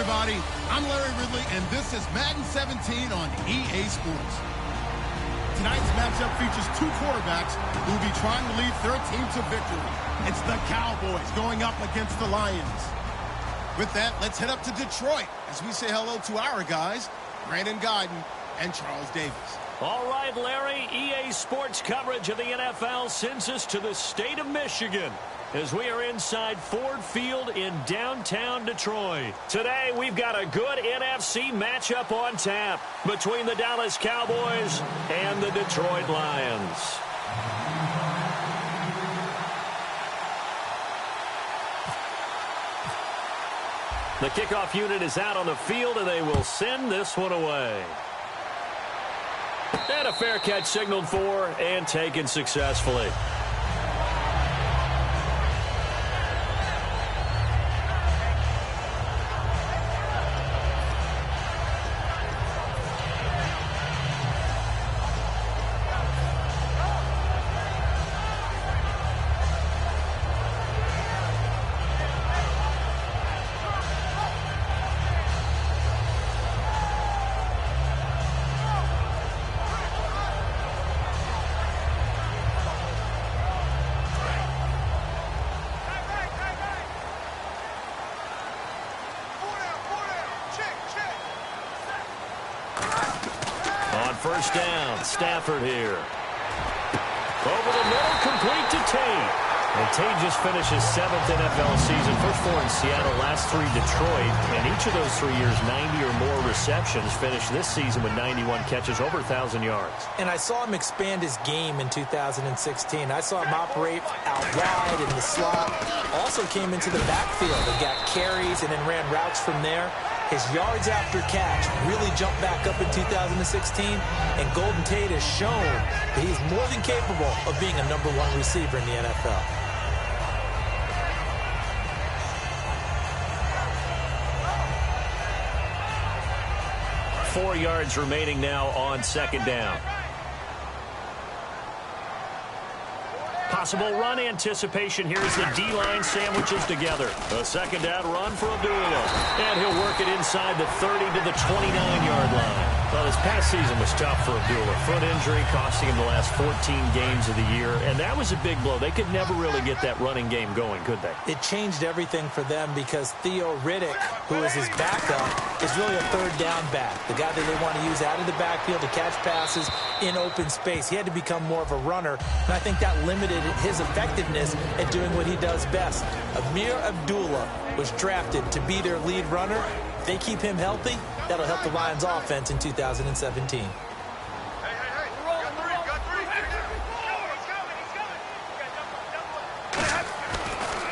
everybody. I'm Larry Ridley, and this is Madden 17 on EA Sports. Tonight's matchup features two quarterbacks who will be trying to lead their team to victory. It's the Cowboys going up against the Lions. With that, let's head up to Detroit as we say hello to our guys, Brandon Guyton and Charles Davis. All right, Larry, EA Sports coverage of the NFL sends us to the state of Michigan as we are inside Ford Field in downtown Detroit. Today, we've got a good NFC matchup on tap between the Dallas Cowboys and the Detroit Lions. The kickoff unit is out on the field, and they will send this one away. And a fair catch signaled for and taken successfully. First down, Stafford here. Over the middle, complete to Tate. And Tate just finished his 7th NFL season. First 4 in Seattle, last 3 Detroit. And each of those 3 years, 90 or more receptions. Finished this season with 91 catches, over 1,000 yards. And I saw him expand his game in 2016. I saw him operate out wide in the slot. Also came into the backfield and got carries and then ran routes from there. His yards after catch really jumped back up in 2016, and Golden Tate has shown that he's more than capable of being a #1 receiver in the NFL. Four yards remaining now on second down. Possible run anticipation here as the D-line sandwiches together. A second down run for Abdullah. And he'll work it inside the 30 to the 29-yard line. Well, this past season was tough for Abdullah. Foot injury costing him the last 14 games of the year. And that was a big blow. They could never really get that running game going, could they? It changed everything for them because Theo Riddick, who is his backup, is really a third down back. The guy that they want to use out of the backfield to catch passes in open space. He had to become more of a runner. And I think that limited his effectiveness at doing what he does best. Amir Abdullah was drafted to be their lead runner. If they keep him healthy, that'll help the Lions offense in 2017.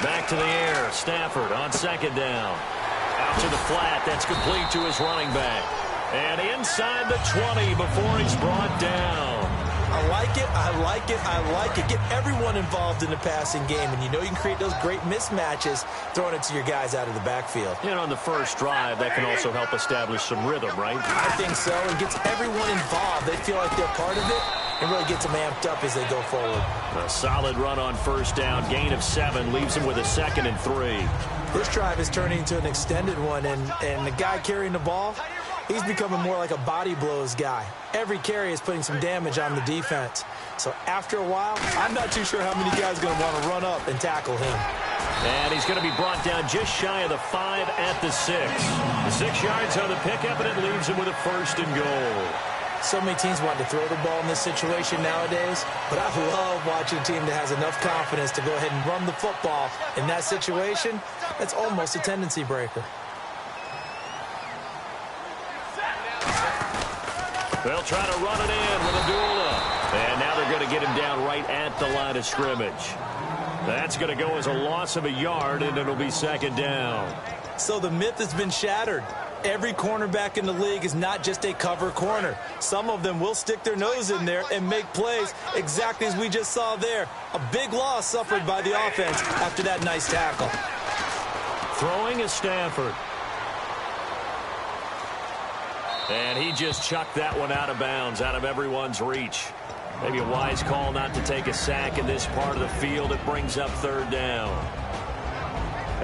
Back to the air. Stafford on second down. Out to the flat. That's complete to his running back. And inside the 20 before he's brought down. I like it, I like it, I like it. Get everyone involved in the passing game, and you know you can create those great mismatches throwing it to your guys out of the backfield. And on the first drive, that can also help establish some rhythm, right? I think so. It gets everyone involved. They feel like they're part of it, and really gets them amped up as they go forward. A solid run on first down. Gain of 7 leaves them with a 2nd and 3. This drive is turning into an extended one, and the guy carrying the ball, he's becoming more like a body blows guy. Every carry is putting some damage on the defense. So after a while, I'm not too sure how many guys are going to want to run up and tackle him. And he's going to be brought down just shy of the 5 at the 6. The 6 yards on the pickup, and it leaves him with a 1st and goal. So many teams want to throw the ball in this situation nowadays, but I love watching a team that has enough confidence to go ahead and run the football. In that situation, that's almost a tendency breaker. They'll try to run it in with Abdullah. And now they're going to get him down right at the line of scrimmage. That's going to go as a loss of a yard, and it'll be 2nd down. So the myth has been shattered. Every cornerback in the league is not just a cover corner. Some of them will stick their nose in there and make plays exactly as we just saw there. A big loss suffered by the offense after that nice tackle. Throwing is Stafford. And he just chucked that one out of bounds, out of everyone's reach. Maybe a wise call not to take a sack in this part of the field. It brings up 3rd down.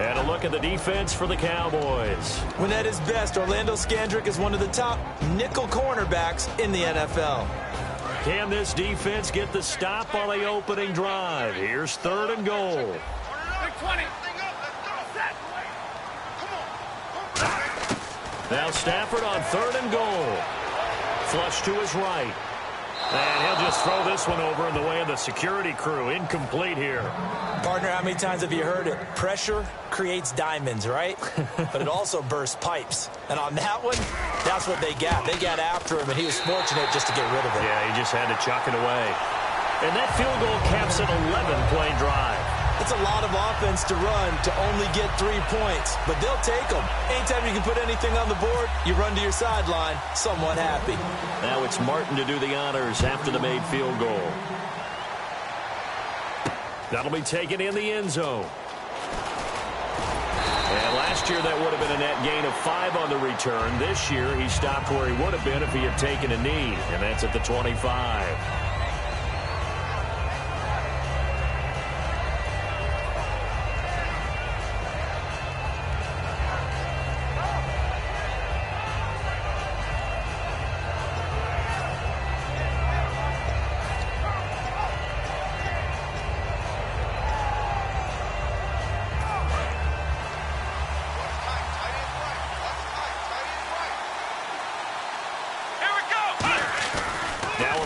And a look at the defense for the Cowboys. When at his best, Orlando Scandrick is one of the top nickel cornerbacks in the NFL. Can this defense get the stop on the opening drive? Here's 3rd and goal. Now Stafford on 3rd and goal. Flush to his right. And he'll just throw this one over in the way of the security crew. Incomplete here. Partner, how many times have you heard it? Pressure creates diamonds, right? But it also bursts pipes. And on that one, that's what they got. They got after him, and he was fortunate just to get rid of it. Yeah, he just had to chuck it away. And that field goal caps an 11-play drive. It's a lot of offense to run to only get 3 points, but they'll take them. Anytime you can put anything on the board, you run to your sideline, somewhat happy. Now it's Martin to do the honors after the made field goal. That'll be taken in the end zone. And last year that would have been a net gain of 5 on the return. This year he stopped where he would have been if he had taken a knee, and that's at the 25.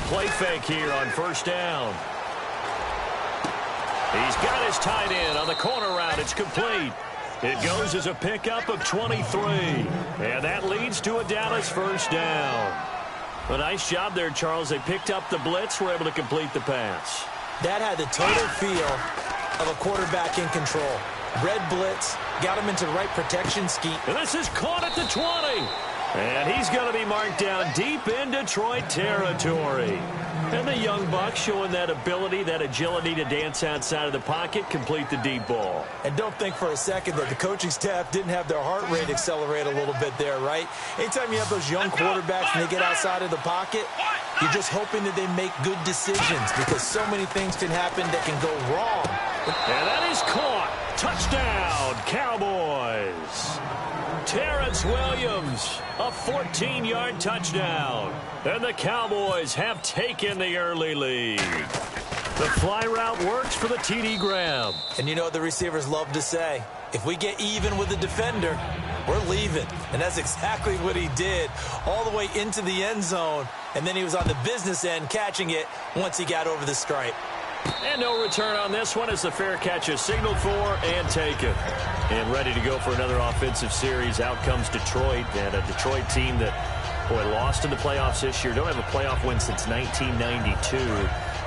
Play fake here on 1st down. He's got his tight end on the corner route. It's complete. It goes as a pickup of 23. And that leads to a Dallas 1st down. A nice job there, Charles. They picked up the blitz, were able to complete the pass. That had the total feel of a quarterback in control. Red blitz, got him into the right protection scheme. And this is caught at the 20. And he's going to be marked down deep in Detroit territory. And the young buck showing that ability, that agility to dance outside of the pocket, complete the deep ball. And don't think for a second that the coaching staff didn't have their heart rate accelerate a little bit there, right? Anytime you have those young quarterbacks and they get outside of the pocket, you're just hoping that they make good decisions because so many things can happen that can go wrong. And that is caught. Touchdown, Cowboys. Terrence Williams, a 14-yard touchdown. And the Cowboys have taken the early lead. The fly route works for the TD grab. And you know what the receivers love to say? If we get even with the defender, we're leaving. And that's exactly what he did, all the way into the end zone. And then he was on the business end catching it once he got over the stripe. And no return on this one as the fair catch is signaled for and taken. And ready to go for another offensive series. Out comes Detroit, and a Detroit team that, boy, lost in the playoffs this year. Don't have a playoff win since 1992.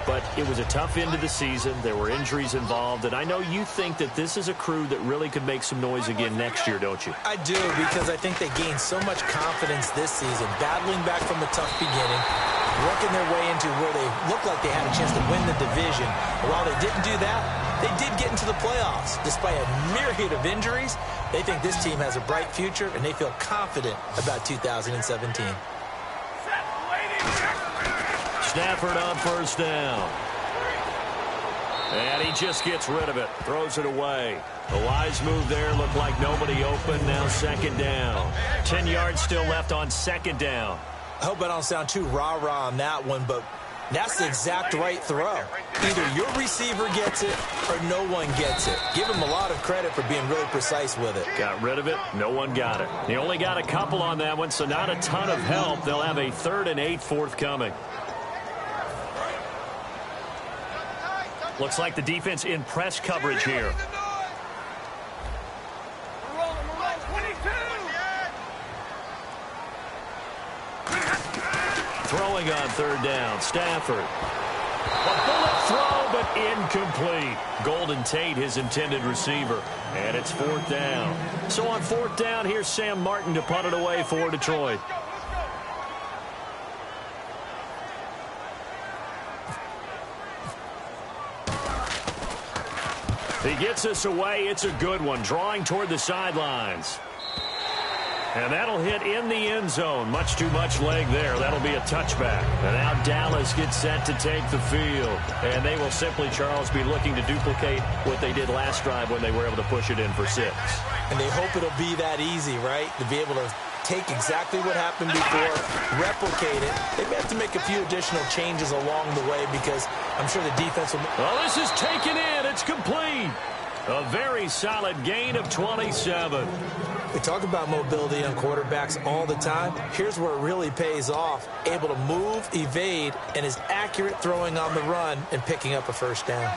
But it was a tough end of the season. There were injuries involved. And I know you think that this is a crew that really could make some noise again next year, don't you? I do, because I think they gained so much confidence this season, battling back from a tough beginning, working their way into where they looked like they had a chance to win the division. And while they didn't do that, they did get into the playoffs. Despite a myriad of injuries, they think this team has a bright future, and they feel confident about 2017. Stafford on 1st down. And he just gets rid of it. Throws it away. A wise move there. Looked like nobody open. Now 2nd down. 10 yards still left on 2nd down. I hope I don't sound too rah-rah on that one, but that's the exact right throw. Either your receiver gets it or no one gets it. Give him a lot of credit for being really precise with it. Got rid of it. No one got it. He only got a couple on that one, so not a ton of help. They'll have a 3rd and 8 forthcoming. Looks like the defense in press coverage here. Throwing on 3rd down, Stafford. A bullet throw, but incomplete. Golden Tate, his intended receiver. And it's 4th down. So on 4th down, here's Sam Martin to punt it away for Detroit. He gets us away. It's a good one. Drawing toward the sidelines. And that'll hit in the end zone. Much too much leg there. That'll be a touchback. And now Dallas gets set to take the field. And they will simply, Charles, be looking to duplicate what they did last drive when they were able to push it in for 6. And they hope it'll be that easy, right? To be able to take exactly what happened before, replicate it. They may have to make a few additional changes along the way because I'm sure the defense will... Well, this is taken in. It's complete. A very solid gain of 27. We talk about mobility on quarterbacks all the time. Here's where it really pays off. Able to move, evade, and is accurate throwing on the run and picking up a first down.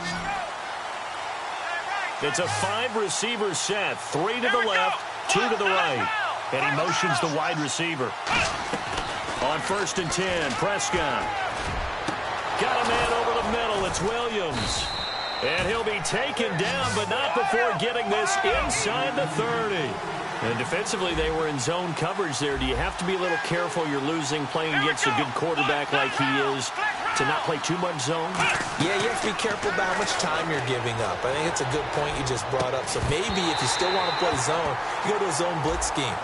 It's a 5-receiver set. 3 to the left, 2 to the right. And he motions the wide receiver. On 1st and 10, Prescott. Got a man over the middle. It's Williams. And he'll be taken down, but not before getting this inside the 30. And defensively, they were in zone coverage there. Do you have to be a little careful? You're losing playing against a good quarterback like he is to not play too much zone? Yeah, you have to be careful about how much time you're giving up. I think it's a good point you just brought up. So maybe if you still want to play zone, you go to a zone blitz scheme.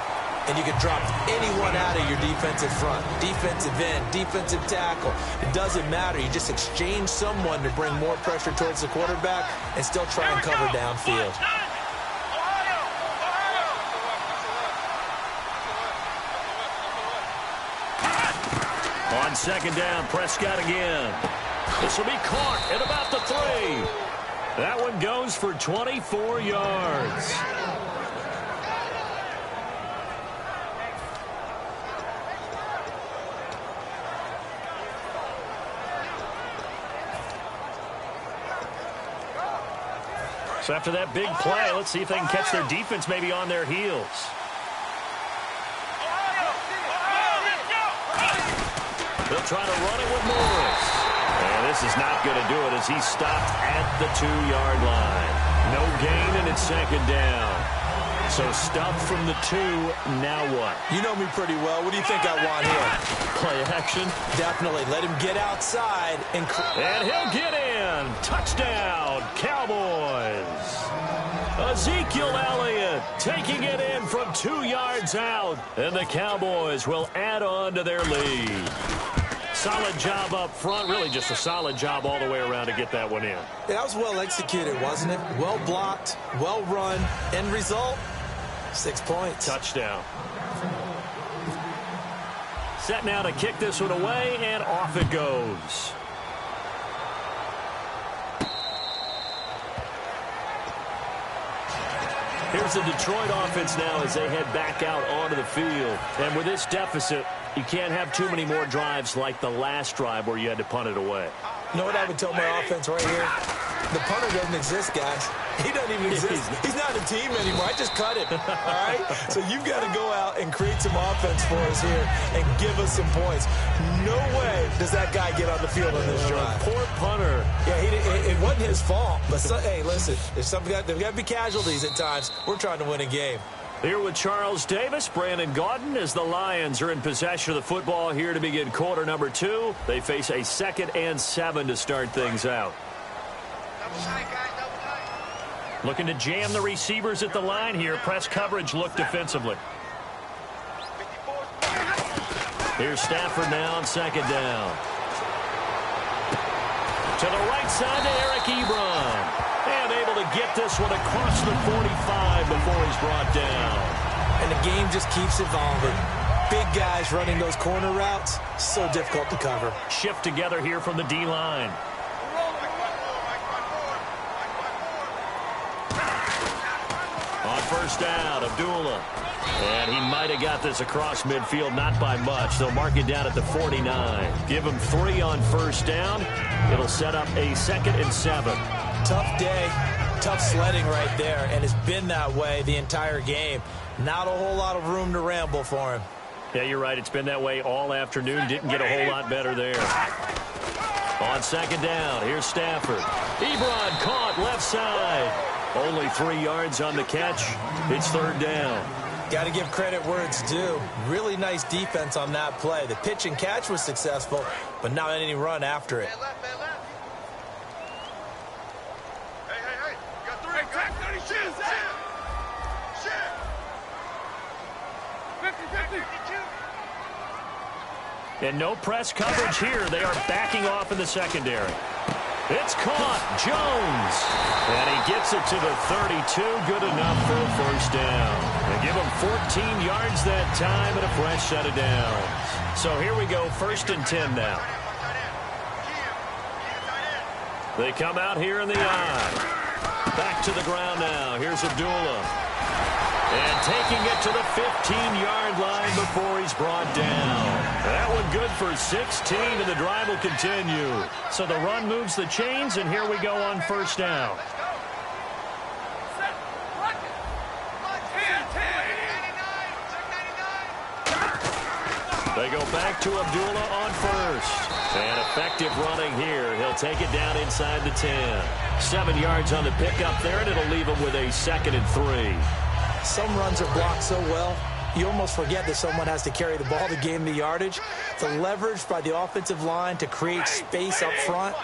And you can drop anyone out of your defensive front, defensive end, defensive tackle. It doesn't matter. You just exchange someone to bring more pressure towards the quarterback and still try and cover downfield. On 2nd down, Prescott again. This will be caught at about the 3. That one goes for 24 yards. So after that big play, let's see if they can catch their defense maybe on their heels. They'll try to run it with Morris. And this is not going to do it as he's stopped at the 2-yard line. No gain, and it's 2nd down. So stuffed from the 2, now what? You know me pretty well. What do you think I want here? Play action? Definitely. Let him get outside. And he'll get in. Touchdown, Cowboys. Ezekiel Elliott taking it in from 2 yards out. And the Cowboys will add on to their lead. Solid job up front. Really just a solid job all the way around to get that one in. Yeah, that was well executed, wasn't it? Well blocked, well run. End result, 6 points. Touchdown. Set now to kick this one away, and off it goes. Here's the Detroit offense now as they head back out onto the field. And with this deficit, you can't have too many more drives like the last drive where you had to punt it away. You know what I would tell my offense right here? The punter doesn't exist, guys. He doesn't even exist. He's not a team anymore. I just cut him, all right? So you've got to go out and create some offense for us here and give us some points. No way does that guy get on the field on this drive. Poor punter. Yeah, it wasn't his fault. But, hey, listen, there's got to be casualties at times. We're trying to win a game. Here with Charles Davis, Brandon Gaudin, as the Lions are in possession of the football here to begin quarter number 2. They face a 2nd and 7 to start things out. Looking to jam the receivers at the line here. Press coverage look defensively. Here's Stafford now on 2nd down. To the right side to Eric Ebron. And able to get this one across the 45 before he's brought down. And the game just keeps evolving. Big guys running those corner routes, so difficult to cover. Shift together here from the D-line. On 1st down, Abdullah. And he might have got this across midfield, not by much. They'll mark it down at the 49. Give him 3 on 1st down. It'll set up a 2nd and 7. Tough day, tough sledding right there, and it's been that way the entire game. Not a whole lot of room to ramble for him. Yeah, you're right. It's been that way all afternoon. Didn't get a whole lot better there. On 2nd down, here's Stafford. Ebron caught left side. Only 3 yards on the catch. It's 3rd down. Got to give credit where it's due. Really nice defense on that play. The pitch and catch was successful, but not any run after it. And no press coverage here. They are backing off in the secondary. It's caught. Jones. And he gets it to the 32. Good enough for a first down. They give him 14 yards that time and a fresh set of downs. So here we go, 1st and 10 now. They come out here in the eye. Back to the ground now. Here's Abdullah. And taking it to the 15-yard line before he's brought down. That one good for 16, and the drive will continue. So the run moves the chains, and here we go on 1st down. They go back to Abdullah on 1st. And effective running here. He'll take it down inside the 10. 7 yards on the pickup there, and it'll leave him with a 2nd and 3. Some runs are blocked so well, you almost forget that someone has to carry the ball to gain the yardage. The leverage by the offensive line to create space up front,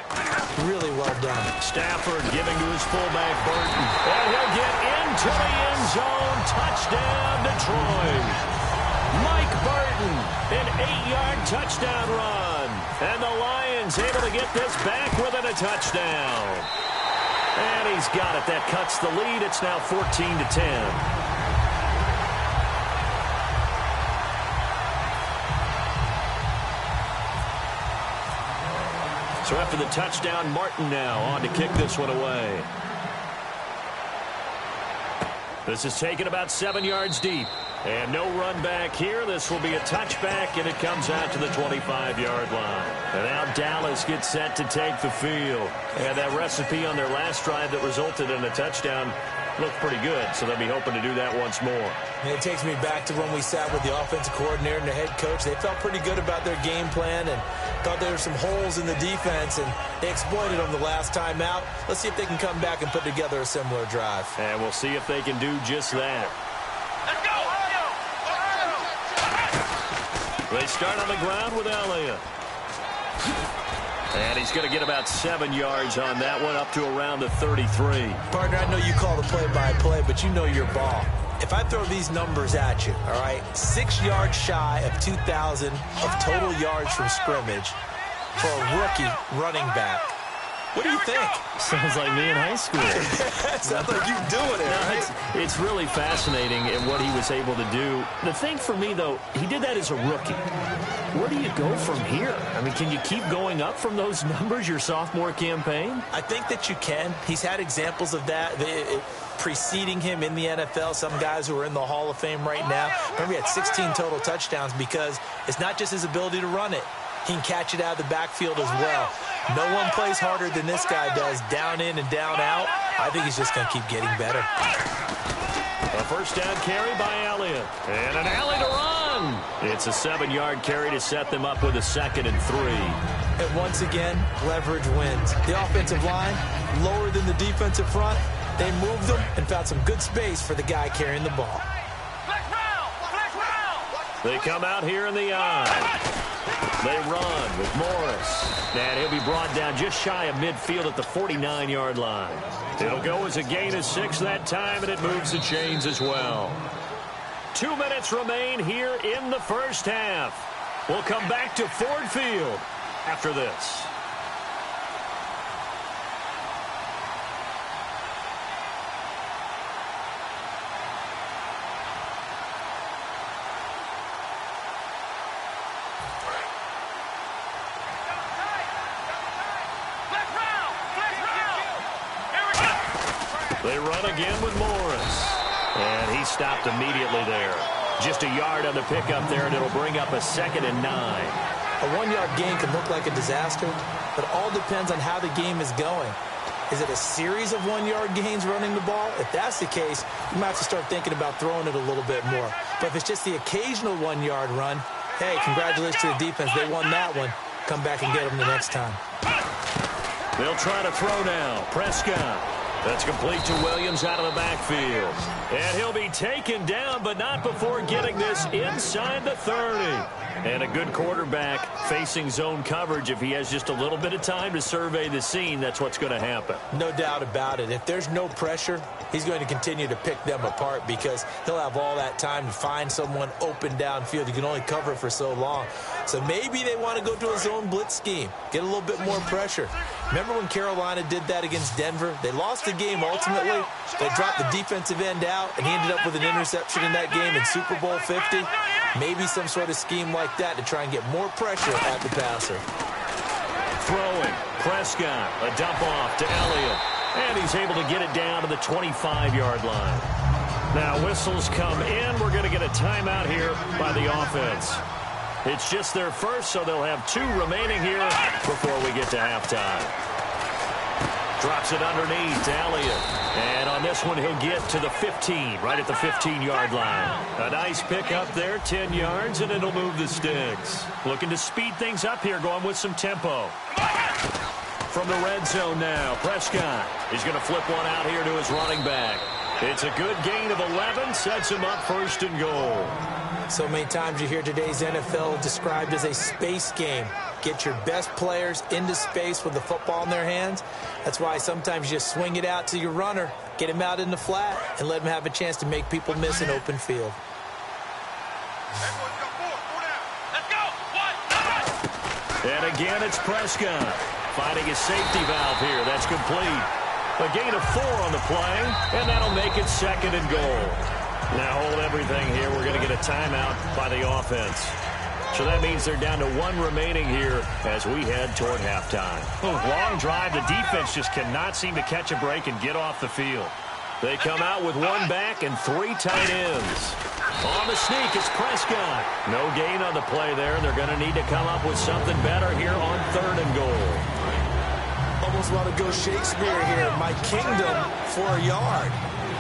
really well done. Stafford giving to his fullback, Burton. And he'll get into the end zone. Touchdown, Detroit. Mike Burton, an 8-yard touchdown run. And the Lions able to get this back within a touchdown. And he's got it. That cuts the lead. It's now 14-10. So after the touchdown, Martin now on to kick this one away. This is taken about 7 yards deep. And no run back here. This will be a touchback, and it comes out to the 25-yard line. And now Dallas gets set to take the field. And that recipe on their last drive that resulted in a touchdown looked pretty good, so they'll be hoping to do that once more. And it takes me back to when we sat with the offensive coordinator and the head coach. They felt pretty good about their game plan and thought there were some holes in the defense, and they exploited them the last time out. Let's see if they can come back and put together a similar drive. And we'll see if they can do just that. Let's go! They start on the ground with Elliott. And he's going to get about 7 yards on that one, up to around the 33. Partner, I know you call the play-by-play, but you know your ball. If I throw these numbers at you, all right, 6 yards shy of 2,000 of total yards from scrimmage for a rookie running back. What do you think? Sounds like me in high school. Sounds like you doing it, right? It's really fascinating in what he was able to do. The thing for me, though, he did that as a rookie. Where do you go from here? I mean, can you keep going up from those numbers your sophomore campaign? I think that you can. He's had examples of that preceding him in the NFL. Some guys who are in the Hall of Fame right now. Remember, he had 16 total touchdowns because it's not just his ability to run it. He can catch it out of the backfield as well. No one plays harder than this guy does, down in and down out. I think he's just going to keep getting better. A first down carry by Elliott. And an alley to run. It's a 7-yard carry to set them up with a 2nd and 3. And once again, leverage wins. The offensive line, lower than the defensive front. They moved them and found some good space for the guy carrying the ball. They come out here in the eye. They run with Morris. And he'll be brought down just shy of midfield at the 49-yard line. It'll go as a gain of 6 that time, and it moves the chains as well. 2 minutes remain here in the first half. We'll come back to Ford Field after this. They run again with Morris. And he stopped immediately there. Just a yard on the pickup there, and it'll bring up a 2nd and 9. A 1-yard gain can look like a disaster, but all depends on how the game is going. Is it a series of 1-yard gains running the ball? If that's the case, you might have to start thinking about throwing it a little bit more. But if it's just the occasional 1-yard run, hey, congratulations to the defense. They won that one. Come back and get them the next time. They'll try to throw now. Prescott. That's complete to Williams out of the backfield. And he'll be taken down, but not before getting this inside the 30. And a good quarterback facing zone coverage, if he has just a little bit of time to survey the scene, that's what's going to happen. No doubt about it. If there's no pressure, he's going to continue to pick them apart because he'll have all that time to find someone open downfield. You can only cover for so long. So maybe they want to go to a zone blitz scheme, get a little bit more pressure. Remember when Carolina did that against Denver? They lost the game ultimately. They dropped the defensive end out, and he ended up with an interception in that game in Super Bowl 50. Maybe some sort of scheme like that to try and get more pressure at the passer. Throwing. Prescott. A dump off to Elliott. And he's able to get it down to the 25-yard line. Now whistles come in. We're going to get a timeout here by the offense. It's just their first, so they'll have 2 remaining here before we get to halftime. Drops it underneath to Elliott. And on this one, he'll get to the 15, right at the 15-yard line. A nice pick up there, 10 yards, and it'll move the sticks. Looking to speed things up here, going with some tempo. From the red zone now, Prescott. He's going to flip one out here to his running back. It's a good gain of 11, sets him up first and goal. So many times you hear today's NFL described as a space game. Get your best players into space with the football in their hands. That's why sometimes you just swing it out to your runner, get him out in the flat, and let him have a chance to make people miss an open field. And again, it's Prescott finding his safety valve here. That's complete. A gain of 4 on the play, and that'll make it second and goal. Now hold everything here. We're going to get a timeout by the offense. So that means they're down to 1 remaining here as we head toward halftime. Long drive. The defense just cannot seem to catch a break and get off the field. They come out with 1 back and 3 tight ends. On the sneak, it's Prescott. No gain on the play there. They're going to need to come up with something better here on 3rd and goal. Almost want to go Shakespeare here. My kingdom for a yard.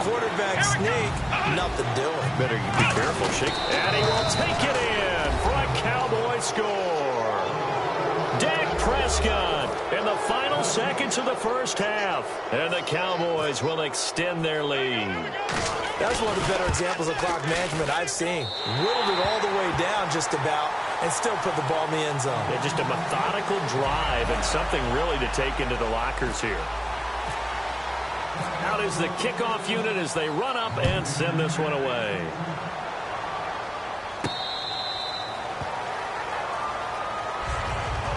Quarterback sneak, nothing doing. Better be careful, Shake. And he will take it in for a Cowboy score. Dak Prescott in the final seconds of the first half. And the Cowboys will extend their lead. That's one of the better examples of clock management I've seen. Whittled it all the way down just about and still put the ball in the end zone. Yeah, just a methodical drive and something really to take into the lockers here. Out is the kickoff unit as they run up and send this one away.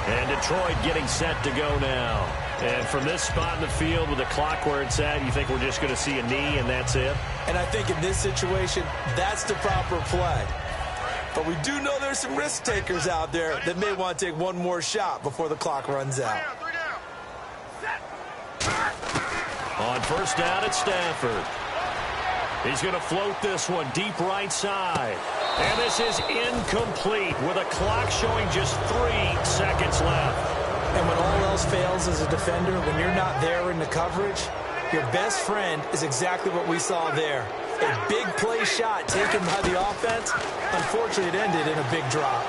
And Detroit getting set to go now. And from this spot in the field with the clock where it's at, you think we're just going to see a knee and that's it? And I think in this situation, that's the proper play. But we do know there's some risk takers out there that may want to take one more shot before the clock runs out. On first down, it's Stafford. He's going to float this one deep right side. And this is incomplete with a clock showing just 3 seconds left. And when all else fails as a defender, when you're not there in the coverage, your best friend is exactly what we saw there. A big play shot taken by the offense. Unfortunately, it ended in a big drop.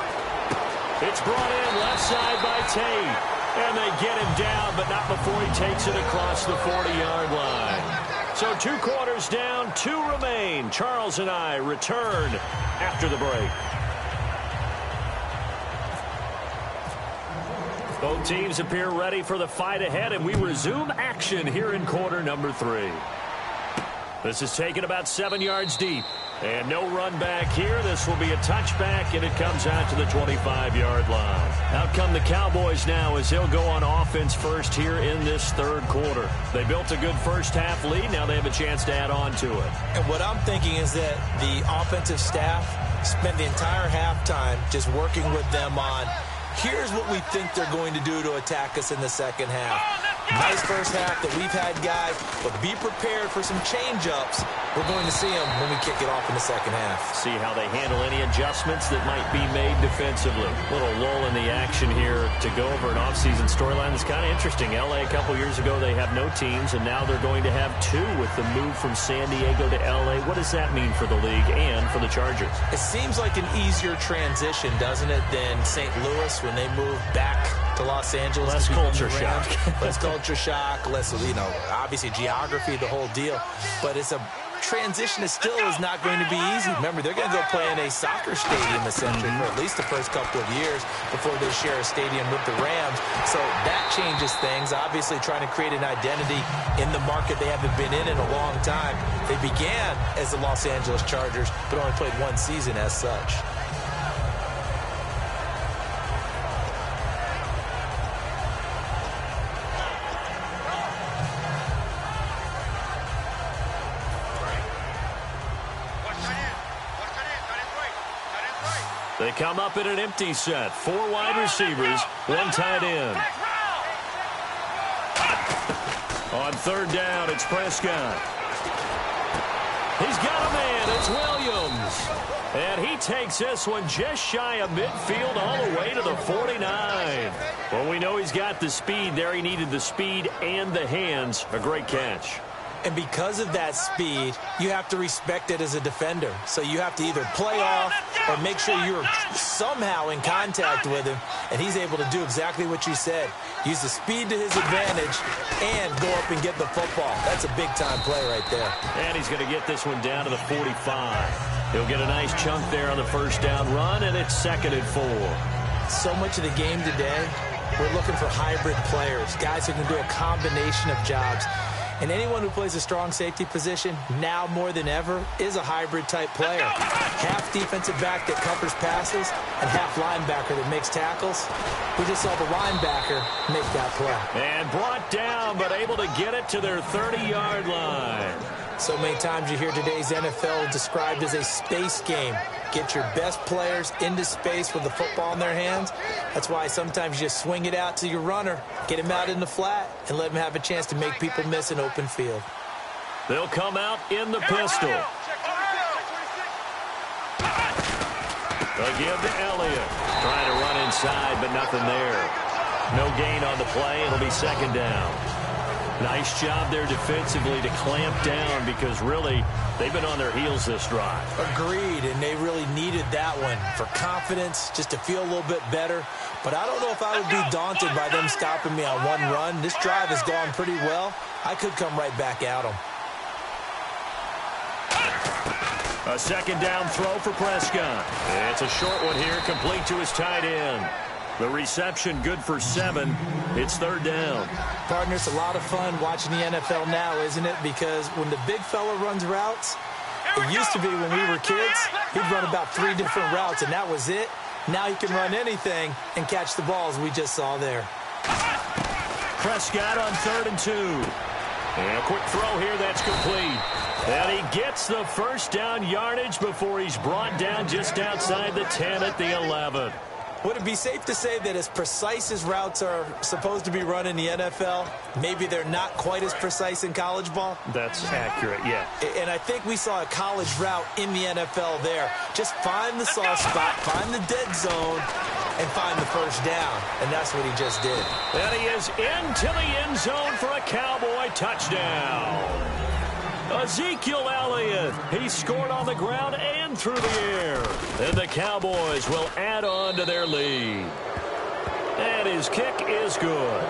It's brought in left side by Tate. And they get him down, but not before he takes it across the 40-yard line. So 2 quarters down, 2 remain. Charles and I return after the break. Both teams appear ready for the fight ahead, and we resume action here in quarter number 3. This is taken about 7 yards deep. And no run back here. This will be a touchback, and it comes out to the 25-yard line. Out come the Cowboys now as they'll go on offense first here in this 3rd quarter. They built a good first half lead. Now they have a chance to add on to it. And what I'm thinking is that the offensive staff spent the entire halftime just working with them on, here's what we think they're going to do to attack us in the second half. Nice first half that we've had, guys, but be prepared for some change-ups. We're going to see them when we kick it off in the second half. See how they handle any adjustments that might be made defensively. Little lull in the action here to go over an offseason storyline that's kind of interesting. L.A. a couple years ago, they have no teams, and now they're going to have 2 with the move from San Diego to L.A. What does that mean for the league and for the Chargers? It seems like an easier transition, doesn't it, than St. Louis when they moved back to Los Angeles. Less culture shock. Less culture shock, less, obviously geography, the whole deal. But it's a transition is not going to be easy. Remember, they're going to go play in a soccer stadium, essentially, for at least the first couple of years before they share a stadium with the Rams. So that changes things. Obviously, trying to create an identity in the market they haven't been in a long time. They began as the Los Angeles Chargers, but only played one season as such. They come up in an empty set. 4 wide receivers, 1 tight end. On 3rd down, it's Prescott. He's got a man. It's Williams. And he takes this one just shy of midfield all the way to the 49. Well, we know he's got the speed there. He needed the speed and the hands. A great catch. And because of that speed, you have to respect it as a defender. So you have to either play off or make sure you're somehow in contact with him. And he's able to do exactly what you said. Use the speed to his advantage and go up and get the football. That's a big-time play right there. And he's going to get this one down to the 45. He'll get a nice chunk there on the 1st down run, and it's 2nd and 4. So much of the game today, we're looking for hybrid players, guys who can do a combination of jobs. And anyone who plays a strong safety position, now more than ever, is a hybrid-type player. Half defensive back that covers passes and half linebacker that makes tackles. We just saw the linebacker make that play. And brought down, but able to get it to their 30-yard line. So many times you hear today's NFL described as a space game. Get your best players into space with the football in their hands. That's why sometimes you just swing it out to your runner, get him out in the flat, and let him have a chance to make people miss an open field. They'll come out in the pistol. They'll give to Elliott. Trying to run inside, but nothing there. No gain on the play. It'll be 2nd down. Nice job there defensively to clamp down because really they've been on their heels this drive. Agreed, and they really needed that one for confidence, just to feel a little bit better. But I don't know if I would be daunted by them stopping me on one run. This drive has gone pretty well. I could come right back at them. A 2nd down throw for Prescott. It's a short one here, complete to his tight end. The reception good for 7. It's 3rd down. Partner, it's a lot of fun watching the NFL now, isn't it? Because when the big fella runs routes, it used to be when we were kids, he'd run about 3 different routes, and that was it. Now he can run anything and catch the balls we just saw there. Prescott on 3rd and 2. And a quick throw here, that's complete. And he gets the 1st down yardage before he's brought down just outside the 10 at the 11. Would it be safe to say that as precise as routes are supposed to be run in the NFL, maybe they're not quite as precise in college ball? That's accurate, yeah. And I think we saw a college route in the NFL there. Just find the soft spot, find the dead zone, and find the 1st down. And that's what he just did. And he is into the end zone for a Cowboy touchdown. Ezekiel Elliott, he scored on the ground and through the air. And the Cowboys will add on to their lead. And his kick is good.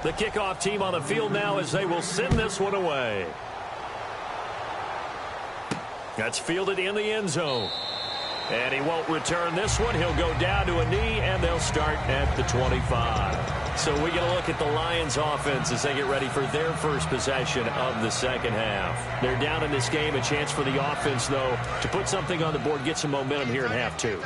The kickoff team on the field now as they will send this one away. That's fielded in the end zone. And he won't return this one. He'll go down to a knee, and they'll start at the 25. So we get a look at the Lions offense as they get ready for their first possession of the 2nd half. They're down in this game. A chance for the offense, though, to put something on the board, get some momentum here in half 2.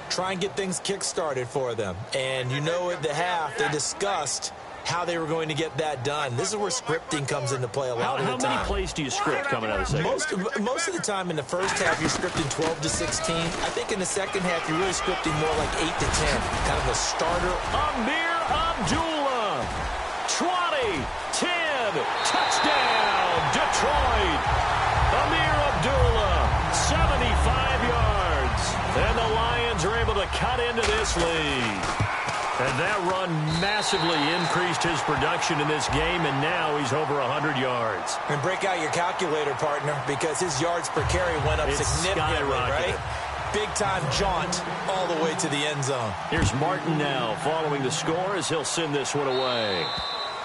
Try and get things kick-started for them. And you know at the half, they discussed how they were going to get that done. This is where scripting comes into play a lot of the time. How many plays do you script coming out of the second? Most of the time in the first half, you're scripting 12 to 16. I think in the second half, you're really scripting more like 8 to 10. Kind of a starter. Amir Abdullah. 20, 10, touchdown, Detroit. cut into this lead. And that run massively increased his production in this game, and now he's over 100 yards. And break out your calculator, partner, because his yards per carry went up significantly, right? Big-time jaunt all the way to the end zone. Here's Martin now following the score as he'll send this one away.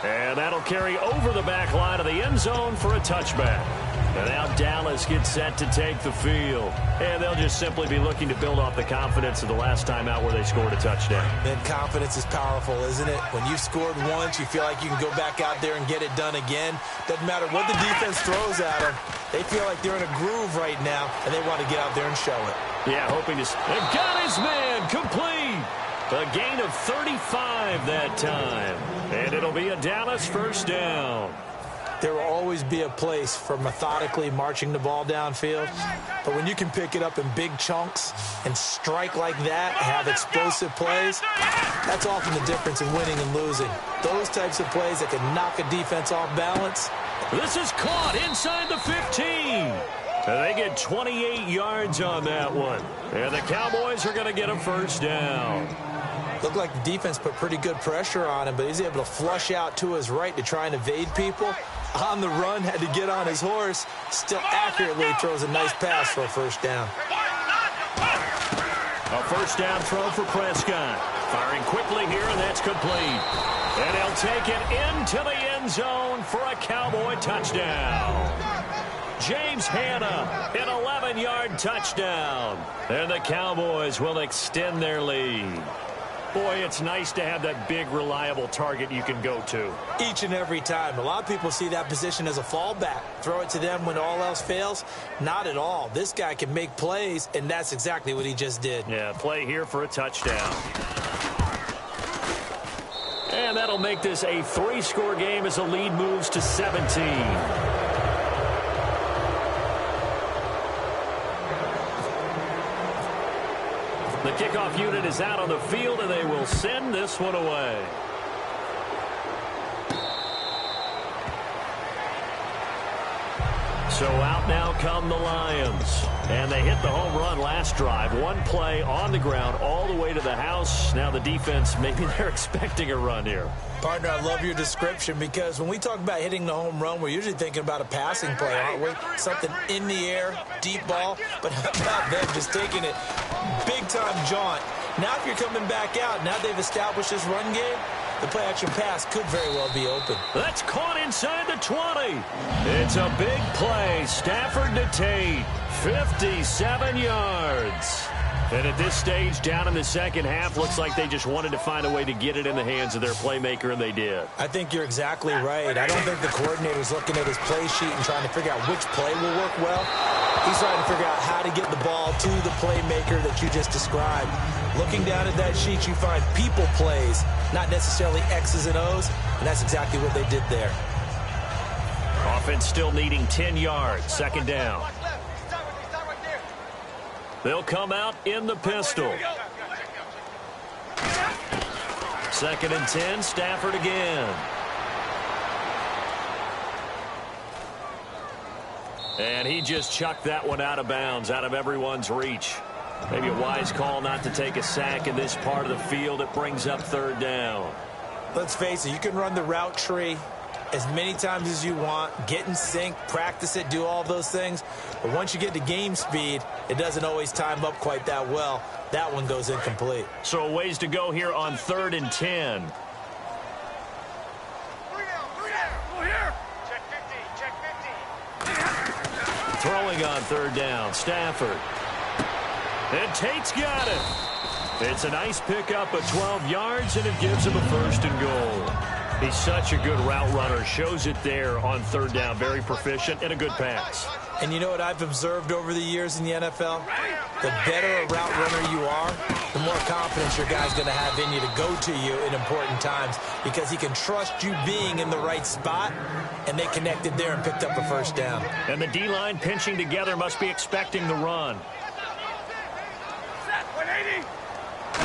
And that'll carry over the back line of the end zone for a touchback. And now Dallas gets set to take the field. And they'll just simply be looking to build off the confidence of the last time out where they scored a touchdown. Then confidence is powerful, isn't it? When you've scored once, you feel like you can go back out there and get it done again. Doesn't matter what the defense throws at them. They feel like they're in a groove right now, and they want to get out there and show it. Yeah, hoping to... They've got his man complete. A gain of 35 that time. And it'll be a Dallas first down. There will always be a place for methodically marching the ball downfield. But when you can pick it up in big chunks and strike like that, have explosive plays, that's often the difference in winning and losing. Those types of plays that can knock a defense off balance. This is caught inside the 15. And they get 28 yards on that one. And the Cowboys are going to get a first down. Looked like the defense put pretty good pressure on him, but he's able to flush out to his right to try and evade people. On the run, had to get on his horse. Still accurately throws a nice pass for a first down. A first down throw for Prescott. Firing quickly here, and that's complete. And he'll take it into the end zone for a Cowboy touchdown. James Hanna, an 11-yard touchdown. And the Cowboys will extend their lead. Boy, it's nice to have that big, reliable target you can go to. Each and every time. A lot of people see that position as a fallback. Throw it to them when all else fails. Not at all. This guy can make plays, and that's exactly what he just did. Yeah, play here for a touchdown. And that'll make this a 3-score game as the lead moves to 17. The kickoff unit is out on the field, and they will send this one away. So out now come the Lions. And they hit the home run last drive. One play on the ground all the way to the house. Now the defense, maybe they're expecting a run here. Partner, I love your description because when we talk about hitting the home run, we're usually thinking about a passing play, aren't we? Something in the air, deep ball. But how about them just taking it big-time jaunt? Now if you're coming back out, now they've established this run game, the play-action pass could very well be open. That's caught inside the 20. It's a big play. Stafford to Tate, 57 yards. And at this stage, down in the second half, looks like they just wanted to find a way to get it in the hands of their playmaker, and they did. I think you're exactly right. I don't think the coordinator's looking at his play sheet and trying to figure out which play will work well. He's trying to figure out how to get the ball to the playmaker that you just described. Looking down at that sheet, you find people plays, not necessarily X's and O's, and that's exactly what they did there. Offense still needing 10 yards, second down. They'll come out in the pistol. Second and 10, Stafford again. And he just chucked that one out of bounds, out of everyone's reach. Maybe a wise call not to take a sack in this part of the field. It brings up third down. Let's face it, you can run the route tree as many times as you want, get in sync, practice it, do all those things. But once you get to game speed, it doesn't always time up quite that well. That one goes incomplete. So a ways to go here on third and 10. Throwing on third down, Stafford. And Tate's got it. It's a nice pickup of 12 yards, and it gives him a first and goal. He's such a good route runner. Shows it there on third down. Very proficient and a good pass. And you know what I've observed over the years in the NFL? The better a route runner you are, the more confidence your guy's going to have in you to go to you in important times because he can trust you being in the right spot, and they connected there and picked up a first down. And the D-line pinching together must be expecting the run.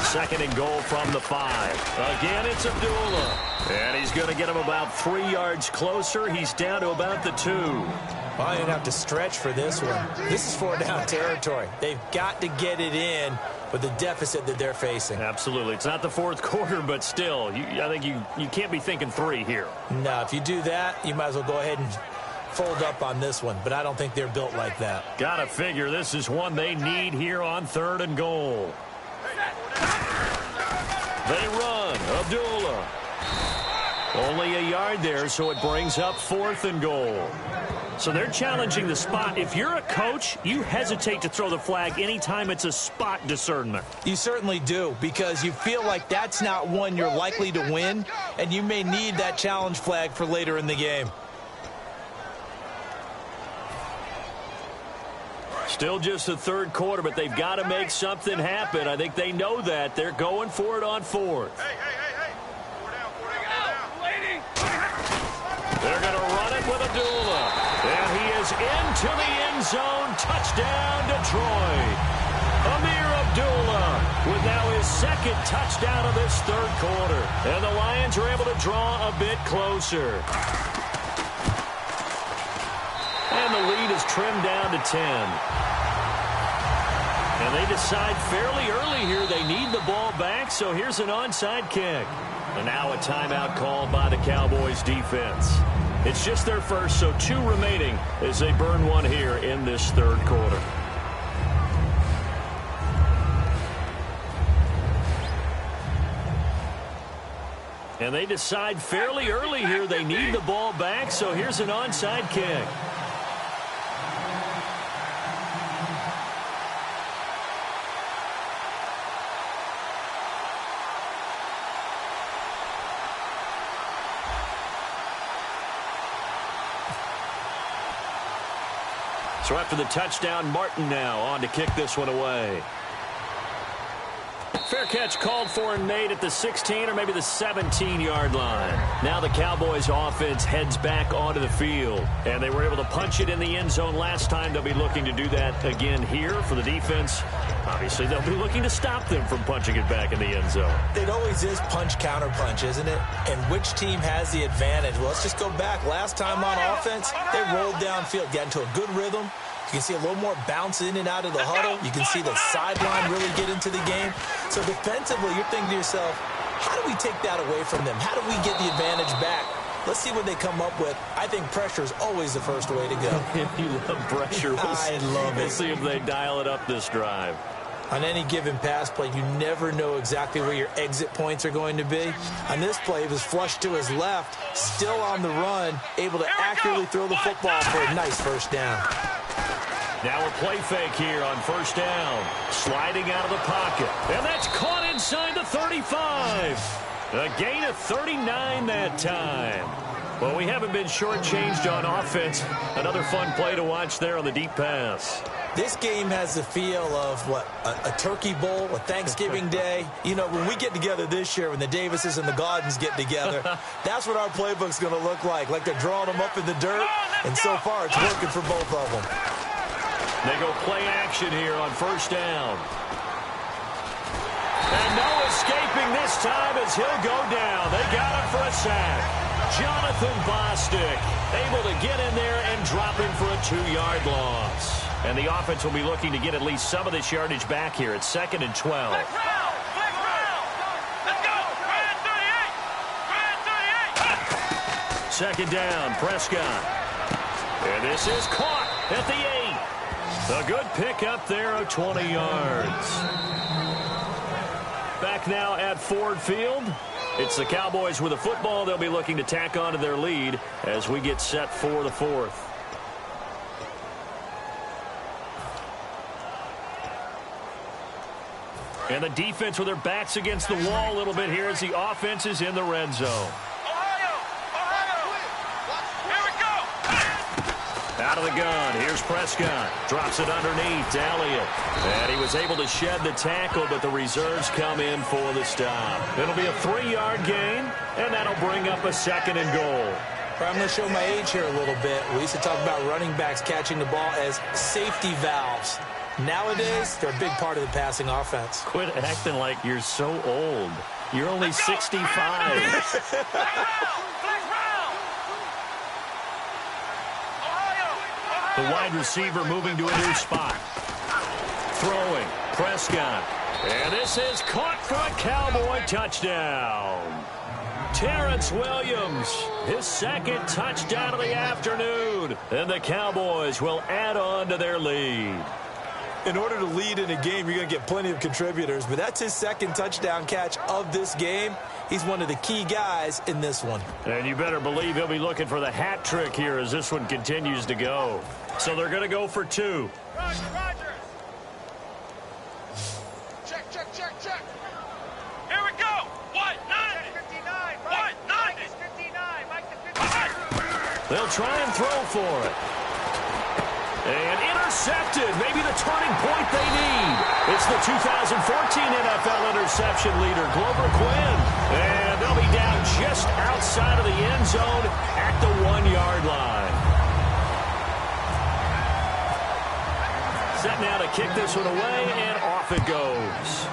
Second and goal from the 5. Again, it's Abdullah. And he's going to get him about 3 yards closer. He's down to about the 2. Well, you didn't have to stretch for this one. This is 4-down territory. They've got to get it in with the deficit that they're facing. Absolutely. It's not the fourth quarter, but still, I think you can't be thinking 3 here. No, if you do that, you might as well go ahead and fold up on this one, but I don't think they're built like that. Gotta figure this is one they need here on 3rd and goal. They run. Abdullah. Only a yard there, so it brings up 4th and goal. So they're challenging the spot. If you're a coach, you hesitate to throw the flag anytime it's a spot discernment. You certainly do, because you feel like that's not one you're likely to win, and you may need that challenge flag for later in the game. Still just the 3rd quarter, but they've got to make something happen. I think they know that. They're going for it on 4th. Hey. They're going to run it with Abdullah. And he is into the end zone. Touchdown, Detroit. Amir Abdullah with now his 2nd touchdown of this 3rd quarter. And the Lions are able to draw a bit closer. And the lead is trimmed down to 10. And they decide fairly early here they need the ball back, so here's an onside kick. And now a timeout called by the Cowboys defense. It's just their first, so 2 remaining as they burn one here in this 3rd quarter. And they decide fairly early here they need the ball back, so here's an onside kick. So after the touchdown, Martin now on to kick this one away. Fair catch called for and made at the 16 or maybe the 17-yard line. Now the Cowboys offense heads back onto the field. And they were able to punch it in the end zone last time. They'll be looking to do that again here for the defense. Obviously, they'll be looking to stop them from punching it back in the end zone. It always is punch-counter-punch, isn't it? And which team has the advantage? Well, let's just go back. Last time on offense, they rolled downfield, got into a good rhythm. You can see a little more bounce in and out of the huddle. You can see the sideline really get into the game. So defensively, you're thinking to yourself, how do we take that away from them? How do we get the advantage back? Let's see what they come up with. I think pressure is always the first way to go. You love pressure. I love it. We'll see if they dial it up this drive. On any given pass play, you never know exactly where your exit points are going to be. On this play, it was flushed to his left, still on the run, able to accurately throw the football for a nice first down. Now a play fake here on first down. Sliding out of the pocket. And that's caught inside the 35. A gain of 39 that time. Well, we haven't been shortchanged on offense. Another fun play to watch there on the deep pass. This game has the feel of, what, a turkey bowl, a Thanksgiving day. You know, when we get together this year, when the Davises and the Gaudens get together, that's what our playbook's going to look like. Like they're drawing them up in the dirt, and so far it's working for both of them. They go play action here on first down. And no escaping this time as he'll go down. They got him for a sack. Jonathan Bostic able to get in there and drop him for a 2-yard loss. And the offense will be looking to get at least some of this yardage back here. It's 2nd and 12. Let's go. 2nd down, Prescott. And this is caught at the 8. A good pick up there of 20 yards. Back now at Ford Field. It's the Cowboys with the football. They'll be looking to tack on to their lead as we get set for the 4th. And the defense with their backs against the wall a little bit here as the offense is in the red zone. Out of the gun, here's Prescott. Drops it underneath to Elliott. And he was able to shed the tackle, but the reserves come in for the stop. It'll be a 3-yard gain, and that'll bring up a 2nd and goal. I'm going to show my age here a little bit. We used to talk about running backs catching the ball as safety valves. Nowadays, they're a big part of the passing offense. Quit acting like you're so old. You're only 65. The wide receiver moving to a new spot. Throwing. Prescott. And this is caught for a Cowboy touchdown. Terrence Williams, his second touchdown of the afternoon. And the Cowboys will add on to their lead. In order to lead in a game, you're going to get plenty of contributors, but that's his second touchdown catch of this game. He's one of the key guys in this one. And you better believe he'll be looking for the hat trick here as this one continues to go. So they're going to go for 2. Roger, Roger. Check. Here we go. What? 9. 59. What? 9. 59. Mike to 59. They'll try and throw for it. And intercepted. Maybe the turning point they need. It's the 2014 NFL interception leader, Glover Quinn. And they'll be down just outside of the end zone at the 1-yard line. Set now to kick this one away, and off it goes.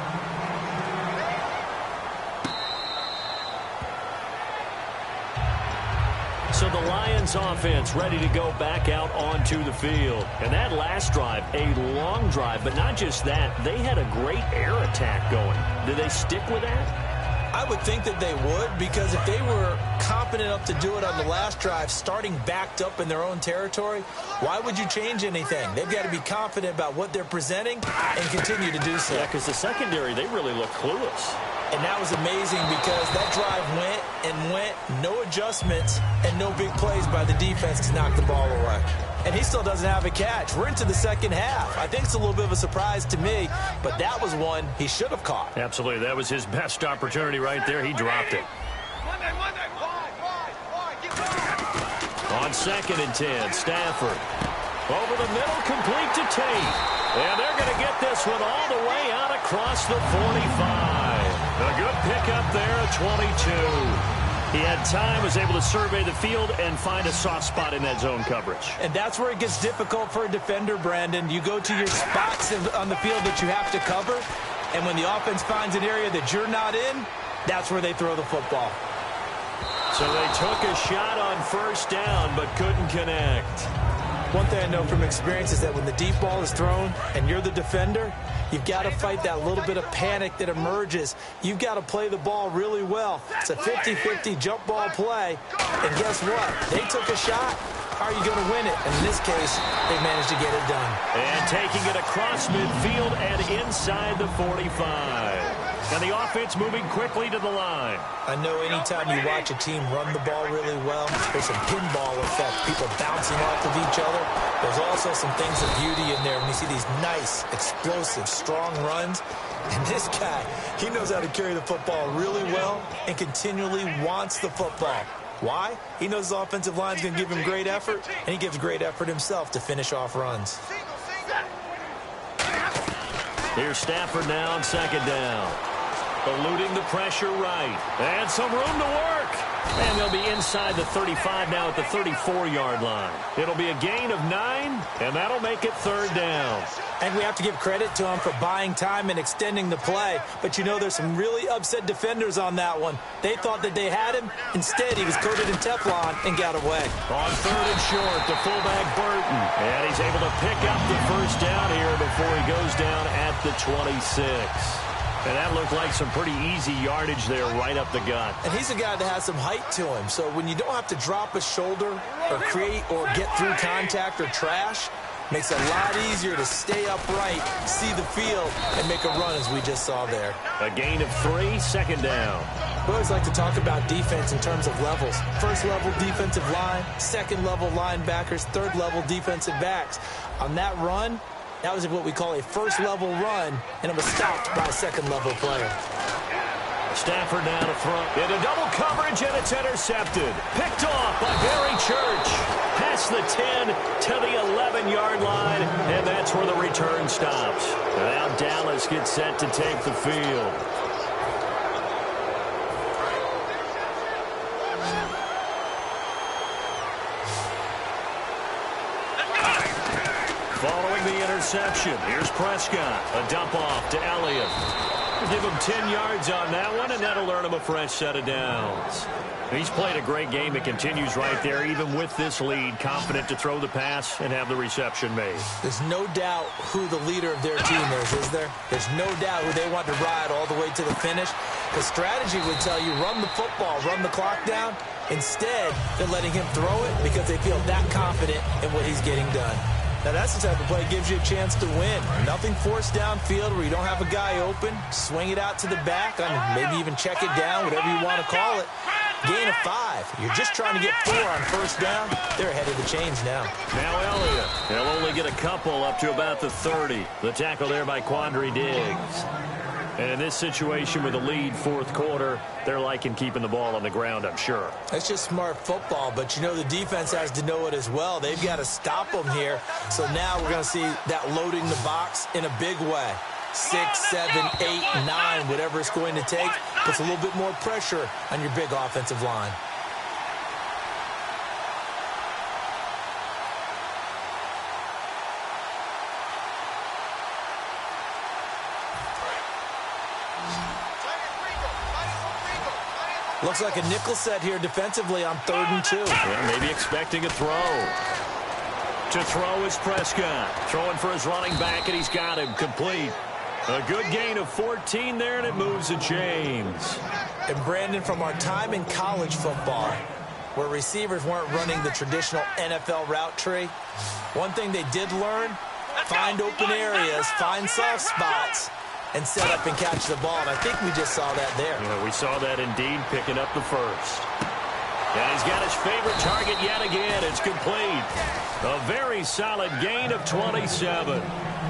So the Lions offense ready to go back out onto the field. And that last drive, a long drive, but not just that, they had a great air attack going. Did they stick with that? I would think that they would, because if they were competent enough to do it on the last drive, starting backed up in their own territory, why would you change anything? They've got to be confident about what they're presenting and continue to do so. Yeah, because the secondary, they really look clueless. And that was amazing because that drive went, no adjustments, and no big plays by the defense to knock the ball away. And he still doesn't have a catch. We're into the second half. I think it's a little bit of a surprise to me, but that was one he should have caught. Absolutely. That was his best opportunity right there. He dropped it. On 2nd and 10, Stafford. Over the middle, complete to Tate. And they're going to get this one all the way out across the 45. A good pickup there at 22. He had time, was able to survey the field and find a soft spot in that zone coverage. And that's where it gets difficult for a defender, Brandon. You go to your spots on the field that you have to cover, and when the offense finds an area that you're not in, that's where they throw the football. So they took a shot on 1st down, but couldn't connect. One thing I know from experience is that when the deep ball is thrown and you're the defender, you've got to fight that little bit of panic that emerges. You've got to play the ball really well. It's a 50-50 jump ball play. And guess what? They took a shot. How are you going to win it? And in this case, they managed to get it done. And taking it across midfield and inside the 45. And the offense moving quickly to the line. I know anytime you watch a team run the ball really well, there's some pinball effect, people bouncing off of each other. There's also some things of beauty in there when you see these nice, explosive, strong runs. And this guy, he knows how to carry the football really well and continually wants the football. Why? He knows his offensive line is going to give him great effort, and he gives great effort himself to finish off runs. Here's Stafford now on 2nd down. Eluding the pressure right. And some room to work. And they'll be inside the 35 now at the 34-yard line. It'll be a gain of 9, and that'll make it 3rd down. And we have to give credit to him for buying time and extending the play. But you know, there's some really upset defenders on that one. They thought that they had him. Instead, he was coated in Teflon and got away. On 3rd and short, the fullback Burton. And he's able to pick up the 1st down here before he goes down at the 26. And that looked like some pretty easy yardage there right up the gut. And he's a guy that has some height to him. So when you don't have to drop a shoulder or create or get through contact or trash, makes it a lot easier to stay upright, see the field, and make a run as we just saw there. A gain of 3, 2nd down. We always like to talk about defense in terms of levels. 1st level defensive line, 2nd level linebackers, 3rd level defensive backs. On that run, that was what we call a 1st level run, and it was stopped by a 2nd level player. Stafford now to throw. Into double coverage, and it's intercepted. Picked off by Barry Church. Past the 10 to the 11-yard line, and that's where the return stops. Now Dallas gets set to take the field. Following the interception, here's Prescott. A dump off to Elliott. Give him 10 yards on that one, and that'll earn him a fresh set of downs. He's played a great game. It continues right there, even with this lead, confident to throw the pass and have the reception made. There's no doubt who the leader of their team is there? There's no doubt who they want to ride all the way to the finish. The strategy would tell you, run the football, run the clock down. Instead, they're letting him throw it because they feel that confident in what he's getting done. Now, that's the type of play that gives you a chance to win. Nothing forced downfield where you don't have a guy open. Swing it out to the back, maybe even check it down, whatever you want to call it. Gain of 5. You're just trying to get 4 on first down. They're ahead of the chains now. Now Elliott. They'll only get a couple up to about the 30. The tackle there by Quandre Diggs. And in this situation with a lead fourth quarter, they're liking keeping the ball on the ground, I'm sure. That's just smart football, but you know the defense has to know it as well. They've got to stop them here. So now we're going to see that loading the box in a big way. 6, 7, 8, 9, whatever it's going to take, puts a little bit more pressure on your big offensive line. Looks like a nickel set here defensively on 3rd and 2. Yeah, maybe expecting a throw. To throw is Prescott. Throwing for his running back, and he's got him complete. A good gain of 14 there, and it moves the chains. And Brandon, from our time in college football, where receivers weren't running the traditional NFL route tree, one thing they did learn, find open areas, find soft spots, and set up and catch the ball. And I think we just saw that there. Yeah, we saw that indeed, picking up the first. And he's got his favorite target yet again. It's complete. A very solid gain of 27.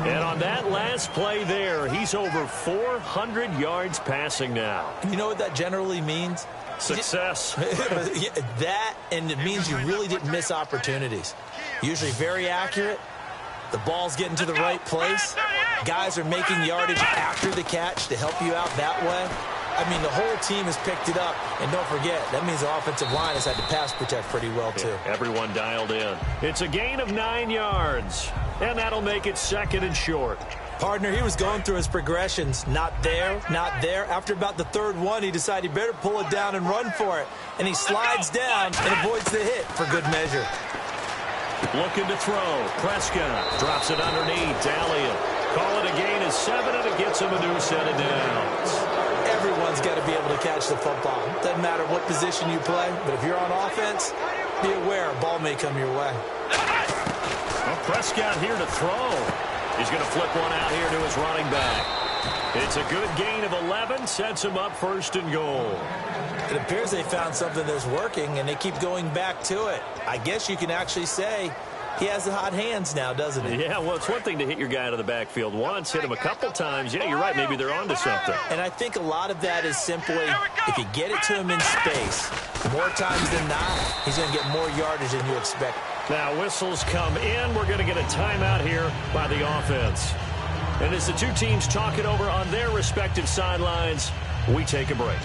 And on that last play there, he's over 400 yards passing now. You know what that generally means? Success. That, and it means you really didn't miss opportunities. Usually very accurate. The ball's getting to the right place. Guys are making yardage after the catch to help you out that way. I mean, the whole team has picked it up. And don't forget, that means the offensive line has had to pass protect pretty well, too. Yeah, everyone dialed in. It's a gain of 9 yards. And that'll make it 2nd and short. Partner, he was going through his progressions. Not there, not there. After about the 3rd one, he decided he better pull it down and run for it. And he slides down and avoids the hit for good measure. Looking to throw. Prescott drops it underneath to Elliott. Call it a gain of 7, and it gets him a new set of downs. Everyone's got to be able to catch the football. Doesn't matter what position you play, but if you're on offense, be aware a ball may come your way. Well, Prescott here to throw. He's going to flip one out here to his running back. It's a good gain of 11, sets him up 1st and goal. It appears they found something that's working, and they keep going back to it. I guess you can actually say he has the hot hands now, doesn't he? Yeah, well, it's one thing to hit your guy out of the backfield once, hit him a couple times. Yeah, you're right. Maybe they're onto something. And I think a lot of that is simply if you get it to him in space, more times than not, he's going to get more yardage than you expect. Now, whistles come in. We're going to get a timeout here by the offense. And as the two teams talk it over on their respective sidelines, we take a break.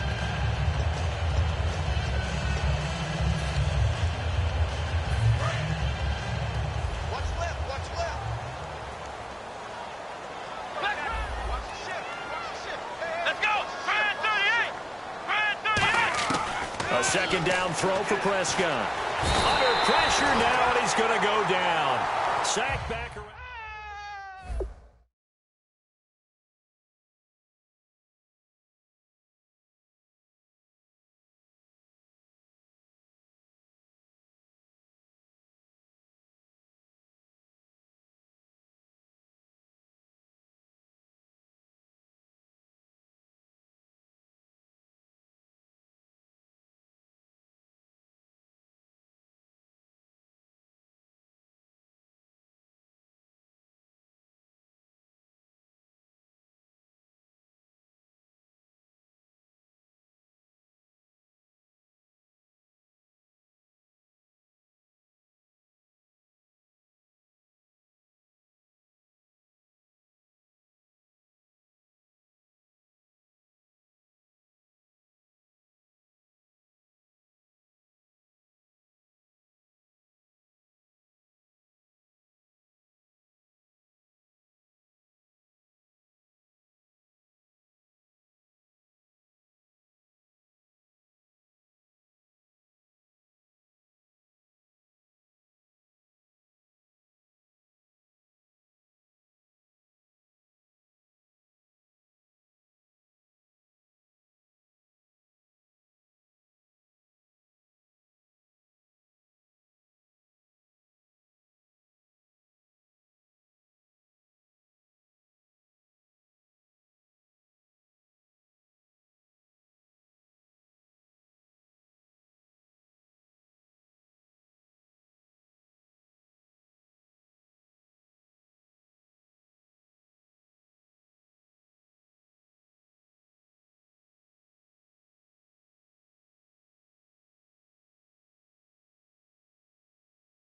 A 2nd down throw for Prescott. Under pressure now, and he's going to go down. Sack back.